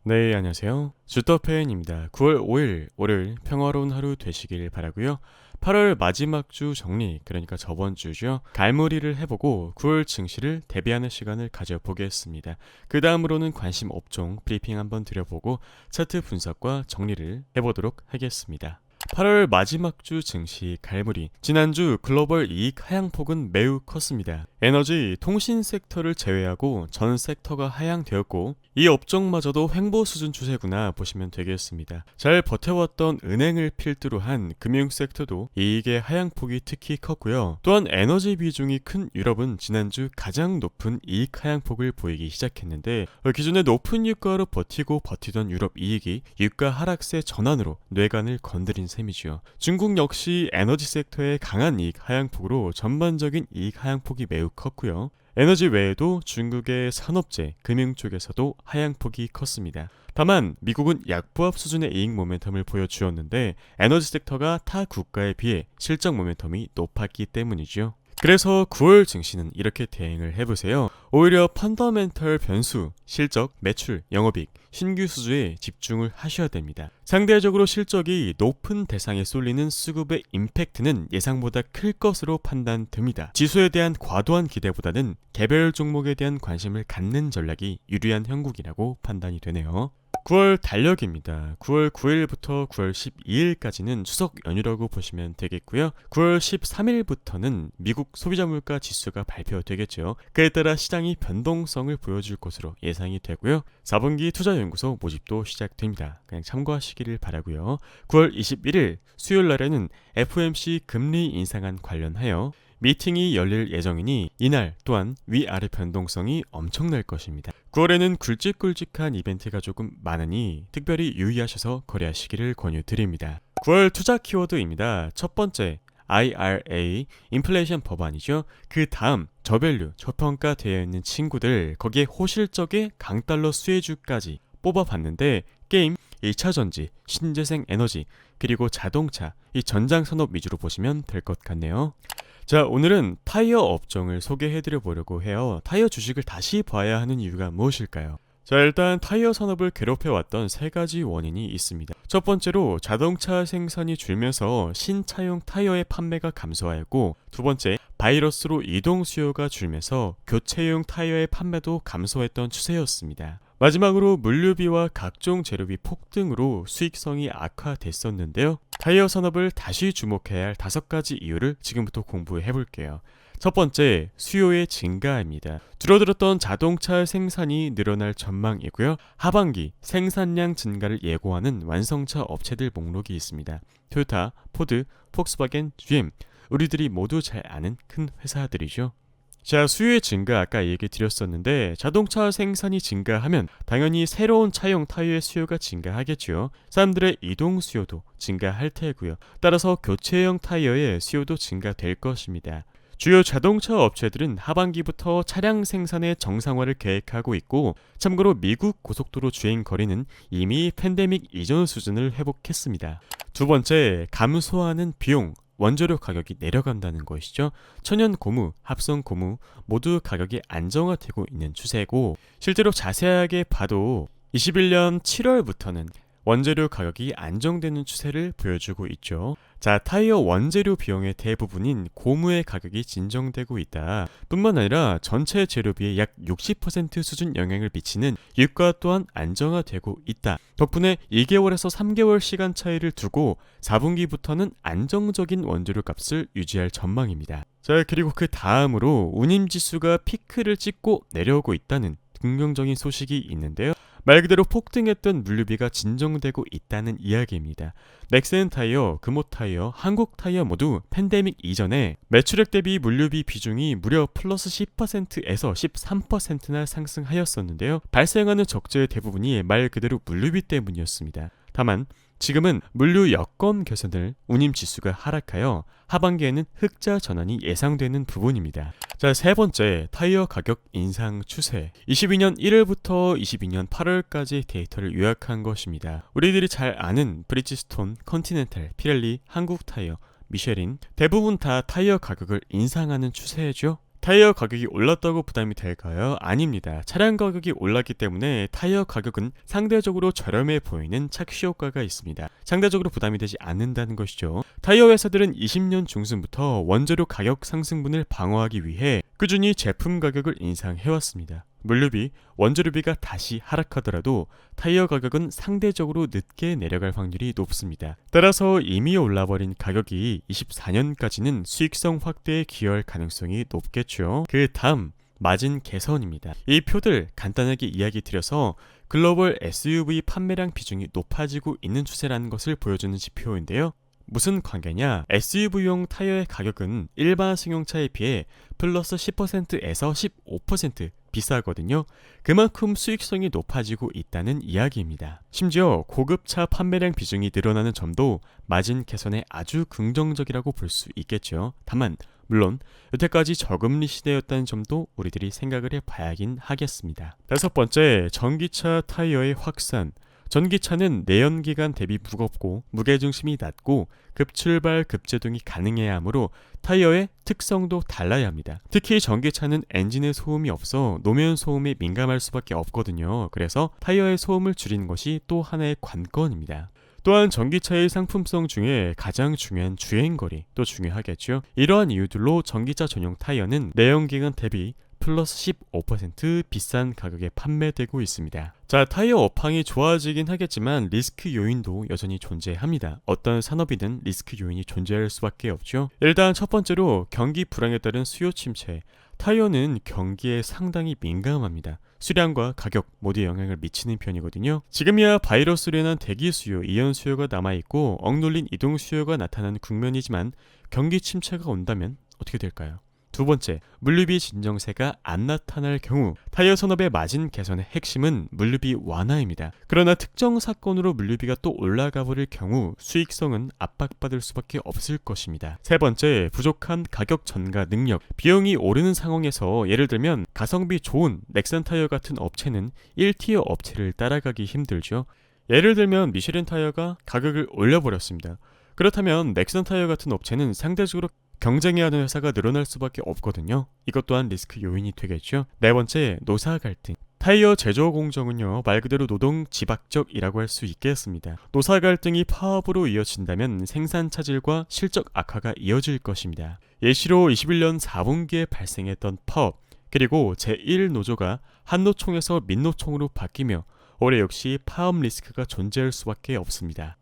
네, 안녕하세요. 주터페인입니다. 9월 5일 월요일 평화로운 하루 되시길 바라고요. 8월 마지막 주 정리, 그러니까 저번 주죠. 갈무리를 해보고 9월 증시를 대비하는 시간을 가져보겠습니다. 그 다음으로는 관심 업종 브리핑 한번 드려보고 차트 분석과 정리를 해보도록 하겠습니다. 8월 마지막 주 증시 갈무리. 지난주 글로벌 이익 하향폭은 매우 컸습니다. 에너지, 통신 섹터를 제외하고 전 섹터가 하향되었고 이 업종마저도 횡보 수준 추세구나 보시면 되겠습니다. 잘 버텨왔던 은행을 필두로 한 금융 섹터도 이익의 하향폭이 특히 컸고요. 또한 에너지 비중이 큰 유럽은 지난주 가장 높은 이익 하향폭을 보이기 시작했는데 기존에 높은 유가로 버티고 버티던 유럽 이익이 유가 하락세 전환으로 뇌관을 건드린 셈이죠. 중국 역시 에너지 섹터의 강한 이익 하향폭으로 전반적인 이익 하향폭이 매우 컸고요. 에너지 외에도 중국의 산업재, 금융 쪽에서도 하향폭이 컸습니다. 다만 미국은 약보합 수준의 이익 모멘텀을 보여주었는데 에너지 섹터가 타 국가에 비해 실적 모멘텀이 높았기 때문이죠. 그래서 9월 증시는 이렇게 대응을 해보세요. 오히려 펀더멘털 변수, 실적, 매출, 영업이익, 신규 수주에 집중을 하셔야 됩니다. 상대적으로 실적이 높은 대상에 쏠리는 수급의 임팩트는 예상보다 클 것으로 판단됩니다. 지수에 대한 과도한 기대보다는 개별 종목에 대한 관심을 갖는 전략이 유리한 형국이라고 판단이 되네요. 9월 달력입니다. 9월 9일부터 9월 12일까지는 추석 연휴라고 보시면 되겠고요. 9월 13일부터는 미국 소비자 물가 지수가 발표되겠죠. 그에 따라 시장이 변동성을 보여줄 것으로 예상이 되고요. 4분기 투자연구소 모집도 시작됩니다. 그냥 참고하시기를 바라고요. 9월 21일 수요일 날에는 FOMC 금리 인상안 관련하여 미팅이 열릴 예정이니 이날 또한 위아래 변동성이 엄청날 것입니다. 9월에는 굵직굵직한 이벤트가 조금 많으니 특별히 유의하셔서 거래하시기를 권유드립니다. 9월 투자 키워드입니다. 첫 번째 IRA, 인플레이션 법안이죠. 그 다음 저밸류, 저평가되어 있는 친구들, 거기에 호실적의 강달러 수혜주까지 뽑아봤는데 게임, 2차전지, 신재생 에너지, 그리고 자동차, 이 전장산업 위주로 보시면 될 것 같네요. 자, 오늘은 타이어 업종을 소개해드려 보려고 해요. 타이어 주식을 다시 봐야 하는 이유가 무엇일까요? 자, 일단 타이어 산업을 괴롭혀왔던 세 가지 원인이 있습니다. 첫 번째로 자동차 생산이 줄면서 신차용 타이어의 판매가 감소하였고, 두 번째, 바이러스로 이동 수요가 줄면서 교체용 타이어의 판매도 감소했던 추세였습니다. 마지막으로 물류비와 각종 재료비 폭등으로 수익성이 악화됐었는데요. 타이어 산업을 다시 주목해야 할 5가지 이유를 지금부터 공부해 볼게요. 첫 번째, 수요의 증가입니다. 줄어들었던 자동차 생산이 늘어날 전망이고요. 하반기 생산량 증가를 예고하는 완성차 업체들 목록이 있습니다. 토요타, 포드, 폭스바겐, GM, 우리들이 모두 잘 아는 큰 회사들이죠. 자, 수요의 증가 아까 얘기 드렸었는데 자동차 생산이 증가하면 당연히 새로운 차용 타이어의 수요가 증가하겠죠. 사람들의 이동 수요도 증가할 테고요. 따라서 교체형 타이어의 수요도 증가될 것입니다. 주요 자동차 업체들은 하반기부터 차량 생산의 정상화를 계획하고 있고, 참고로 미국 고속도로 주행 거리는 이미 팬데믹 이전 수준을 회복했습니다. 두 번째, 감소하는 비용. 원재료 가격이 내려간다는 것이죠. 천연 고무, 합성 고무 모두 가격이 안정화되고 있는 추세고, 실제로 자세하게 봐도 21년 7월부터는 원재료 가격이 안정되는 추세를 보여주고 있죠. 자, 타이어 원재료 비용의 대부분인 고무의 가격이 진정되고 있다. 뿐만 아니라 전체 재료비의 약 60% 수준 영향을 미치는 유가 또한 안정화되고 있다. 덕분에 2개월에서 3개월 시간 차이를 두고 4분기부터는 안정적인 원재료 값을 유지할 전망입니다. 자, 그리고 그 다음으로 운임지수가 피크를 찍고 내려오고 있다는 긍정적인 소식이 있는데요. 말 그대로 폭등했던 물류비가 진정되고 있다는 이야기입니다. 넥센 타이어, 금호 타이어, 한국 타이어 모두 팬데믹 이전에 매출액 대비 물류비 비중이 무려 플러스 10%에서 13%나 상승하였었는데요. 발생하는 적자의 대부분이 말 그대로 물류비 때문이었습니다. 다만 지금은 물류 여건 개선을 운임지수가 하락하여 하반기에는 흑자 전환이 예상되는 부분입니다. 자, 세 번째, 타이어 가격 인상 추세. 22년 1월부터 22년 8월까지 데이터를 요약한 것입니다. 우리들이 잘 아는 브리지스톤, 컨티넨탈, 피렐리, 한국 타이어, 미쉐린 대부분 다 타이어 가격을 인상하는 추세죠. 타이어 가격이 올랐다고 부담이 될까요? 아닙니다. 차량 가격이 올랐기 때문에 타이어 가격은 상대적으로 저렴해 보이는 착시 효과가 있습니다. 상대적으로 부담이 되지 않는다는 것이죠. 타이어 회사들은 20년 중순부터 원재료 가격 상승분을 방어하기 위해 꾸준히 제품 가격을 인상해왔습니다. 물류비, 원재료비가 다시 하락하더라도 타이어 가격은 상대적으로 늦게 내려갈 확률이 높습니다. 따라서 이미 올라버린 가격이 24년까지는 수익성 확대에 기여할 가능성이 높겠죠. 그 다음 마진 개선입니다. 이 표들 간단하게 이야기 드려서 글로벌 SUV 판매량 비중이 높아지고 있는 추세라는 것을 보여주는 지표인데요. 무슨 관계냐? SUV용 타이어의 가격은 일반 승용차에 비해 플러스 10%에서 15% 비싸거든요. 그만큼 수익성이 높아지고 있다는 이야기입니다. 심지어 고급차 판매량 비중이 늘어나는 점도 마진 개선에 아주 긍정적이라고 볼 수 있겠죠. 다만 물론 여태까지 저금리 시대였다는 점도 우리들이 생각을 해봐야긴 하겠습니다. 다섯 번째, 전기차 타이어의 확산. 전기차는 내연기관 대비 무겁고 무게중심이 낮고 급출발 급제동이 가능해야 하므로 타이어의 특성도 달라야 합니다. 특히 전기차는 엔진의 소음이 없어 노면 소음에 민감할 수밖에 없거든요. 그래서 타이어의 소음을 줄이는 것이 또 하나의 관건입니다. 또한 전기차의 상품성 중에 가장 중요한 주행거리 또 중요하겠죠. 이러한 이유들로 전기차 전용 타이어는 내연기관 대비 플러스 15% 비싼 가격에 판매되고 있습니다. 자, 타이어 업황이 좋아지긴 하겠지만 리스크 요인도 여전히 존재합니다. 어떤 산업이든 리스크 요인이 존재할 수밖에 없죠. 일단 첫 번째로 경기 불황에 따른 수요 침체. 타이어는 경기에 상당히 민감합니다. 수량과 가격 모두에 영향을 미치는 편이거든요. 지금이야 바이러스로 인한 대기 수요, 이연 수요가 남아있고 억눌린 이동 수요가 나타나는 국면이지만 경기 침체가 온다면 어떻게 될까요? 두 번째, 물류비 진정세가 안 나타날 경우 타이어 산업의 마진 개선의 핵심은 물류비 완화입니다. 그러나 특정 사건으로 물류비가 또 올라가 버릴 경우 수익성은 압박받을 수밖에 없을 것입니다. 세 번째, 부족한 가격 전가 능력. 비용이 오르는 상황에서 예를 들면 가성비 좋은 넥산 타이어 같은 업체는 1티어 업체를 따라가기 힘들죠. 예를 들면 미쉐린 타이어가 가격을 올려버렸습니다. 그렇다면 넥산 타이어 같은 업체는 상대적으로 경쟁해야 하는 회사가 늘어날 수밖에 없거든요. 이것 또한 리스크 요인이 되겠죠. 네 번째, 노사 갈등. 타이어 제조 공정은요, 말 그대로 노동 집약적이라고 할 수 있겠습니다. 노사 갈등이 파업으로 이어진다면 생산 차질과 실적 악화가 이어질 것입니다. 예시로 21년 4분기에 발생했던 파업, 그리고 제1노조가 한노총에서 민노총으로 바뀌며 올해 역시 파업 리스크가 존재할 수밖에 없습니다.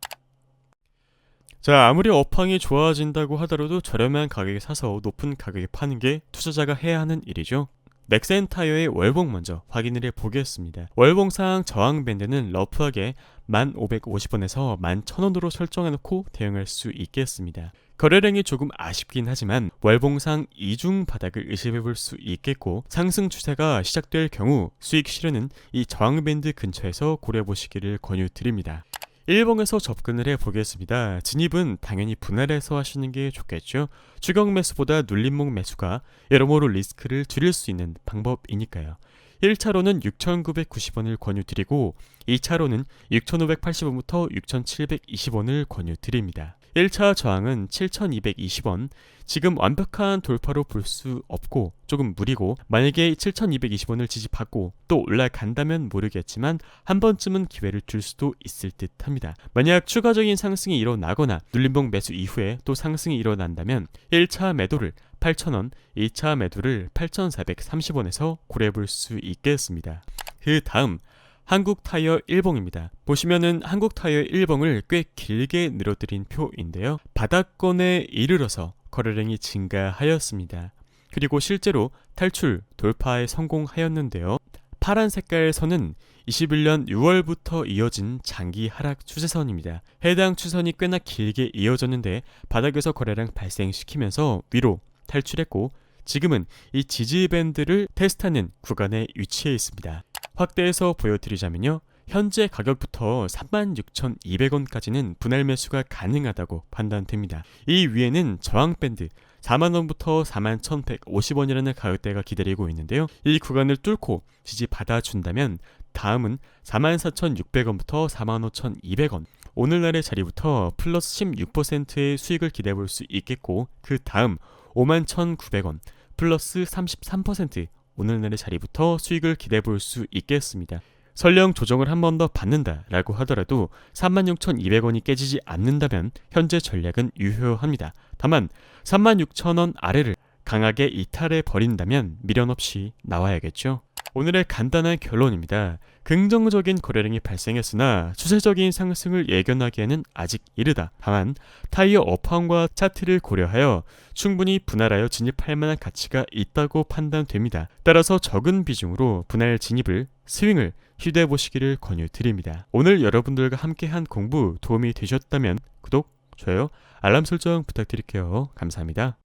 자, 아무리 업황이 좋아진다고 하더라도 저렴한 가격에 사서 높은 가격에 파는 게 투자자가 해야 하는 일이죠. 넥센 타이어의 월봉 먼저 확인을 해보겠습니다. 월봉상 저항 밴드는 러프하게 1,550원에서 11,000원으로 설정해놓고 대응할 수 있겠습니다. 거래량이 조금 아쉽긴 하지만 월봉상 이중 바닥을 의심해볼 수 있겠고 상승 추세가 시작될 경우 수익 실현은 이 저항 밴드 근처에서 고려해보시기를 권유드립니다. 1봉에서 접근을 해보겠습니다. 진입은 당연히 분할해서 하시는 게 좋겠죠. 추격 매수보다 눌림목 매수가 여러모로 리스크를 줄일 수 있는 방법이니까요. 1차로는 6,990원을 권유드리고 2차로는 6,580원부터 6,720원을 권유드립니다. 1차 저항은 7,220원. 지금 완벽한 돌파로 볼 수 없고 조금 무리고 만약에 7,220원을 지지받고 또 올라간다면 모르겠지만 한 번쯤은 기회를 줄 수도 있을 듯 합니다. 만약 추가적인 상승이 일어나거나 눌림목 매수 이후에 또 상승이 일어난다면 1차 매도를 8,000원, 2차 매도를 8,430원에서 고려해볼 수 있겠습니다. 그 다음 한국타이어 1봉입니다. 보시면은 한국타이어 1봉을 꽤 길게 늘어드린 표인데요. 바닥권에 이르러서 거래량이 증가하였습니다. 그리고 실제로 탈출, 돌파에 성공하였는데요. 파란 색깔 선은 21년 6월부터 이어진 장기 하락 추세선입니다. 해당 추세선이 꽤나 길게 이어졌는데 바닥에서 거래량 발생시키면서 위로 탈출했고 지금은 이 지지밴드를 테스트하는 구간에 위치해 있습니다. 확대해서 보여드리자면요. 현재 가격부터 36,200원까지는 분할 매수가 가능하다고 판단됩니다. 이 위에는 저항밴드 4만원부터 41,150원이라는 가격대가 기다리고 있는데요. 이 구간을 뚫고 지지받아준다면 다음은 44,600원부터 45,200원 오늘날의 자리부터 플러스 16%의 수익을 기대해볼 수 있겠고 그 다음 51,900원 플러스 33%, 오늘날의 자리부터 수익을 기대해 볼 수 있겠습니다. 설령 조정을 한 번 더 받는다라고 하더라도 36,200원이 깨지지 않는다면 현재 전략은 유효합니다. 다만 36,000원 아래를 강하게 이탈해 버린다면 미련 없이 나와야겠죠. 오늘의 간단한 결론입니다. 긍정적인 거래량이 발생했으나 추세적인 상승을 예견하기에는 아직 이르다. 다만 타이어 업황과 차트를 고려하여 충분히 분할하여 진입할 만한 가치가 있다고 판단됩니다. 따라서 적은 비중으로 분할 진입을, 스윙을 시도해 보시기를 권유드립니다. 오늘 여러분들과 함께한 공부 도움이 되셨다면 구독, 좋아요, 알람 설정 부탁드릴게요. 감사합니다.